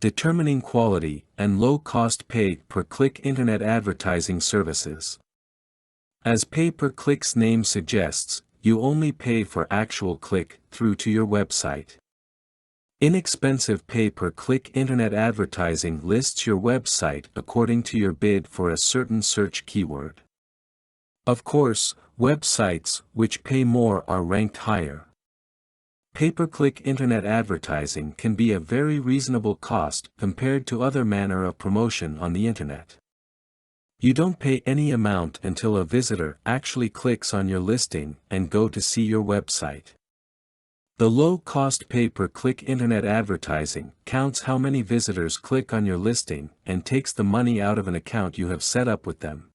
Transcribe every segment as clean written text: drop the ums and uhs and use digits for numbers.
Determining quality and low-cost pay-per-click internet advertising services. As pay-per-click's name suggests, you only pay for actual click-through to your website. Inexpensive pay-per-click internet advertising lists your website according to your bid for a certain search keyword. Of course, websites which pay more are ranked higher. Pay-per-click internet advertising can be a very reasonable cost compared to other manner of promotion on the internet. You don't pay any amount until a visitor actually clicks on your listing and go to see your website. The low-cost pay-per-click internet advertising counts how many visitors click on your listing and takes the money out of an account you have set up with them.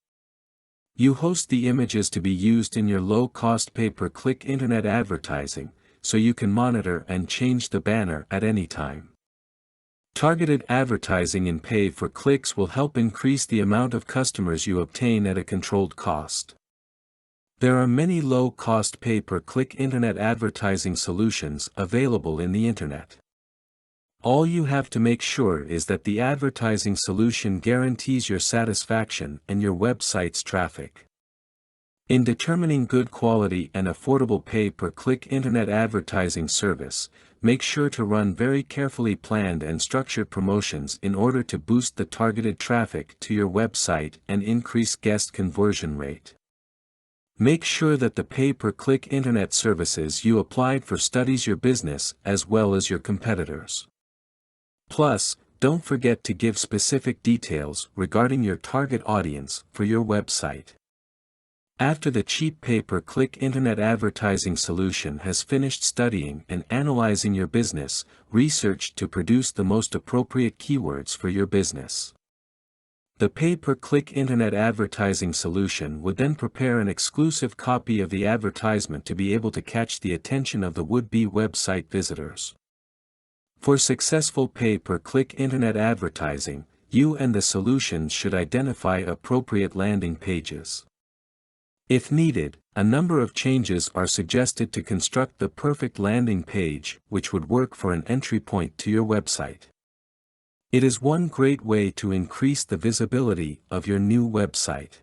You host the images to be used in your low-cost pay-per-click internet advertising, so you can monitor and change the banner at any time. Targeted advertising in pay-for-clicks will help increase the amount of customers you obtain at a controlled cost. There are many low-cost pay-per-click internet advertising solutions available in the internet. All you have to make sure is that the advertising solution guarantees your satisfaction and your website's traffic. In determining good quality and affordable pay-per-click internet advertising service, make sure to run very carefully planned and structured promotions in order to boost the targeted traffic to your website and increase guest conversion rate. Make sure that the pay-per-click internet services you applied for studies your business as well as your competitors. Plus, don't forget to give specific details regarding your target audience for your website. After the cheap pay-per-click internet advertising solution has finished studying and analyzing your business, research to produce the most appropriate keywords for your business. The pay-per-click internet advertising solution would then prepare an exclusive copy of the advertisement to be able to catch the attention of the would-be website visitors. For successful pay-per-click internet advertising, you and the solution should identify appropriate landing pages. If needed, a number of changes are suggested to construct the perfect landing page which would work for an entry point to your website. It is one great way to increase the visibility of your new website.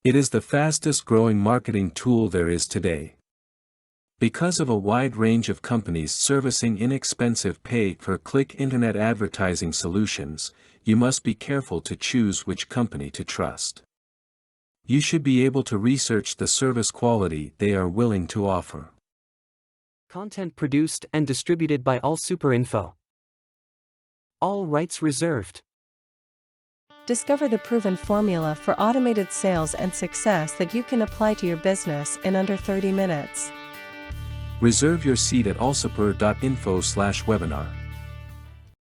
It is the fastest growing marketing tool there is today. Because of a wide range of companies servicing inexpensive pay-per-click internet advertising solutions, you must be careful to choose which company to trust. You should be able to research the service quality they are willing to offer. Content produced and distributed by AllSuperInfo. All rights reserved. Discover the proven formula for automated sales and success that you can apply to your business in under 30 minutes. Reserve your seat at allsuper.info/webinar.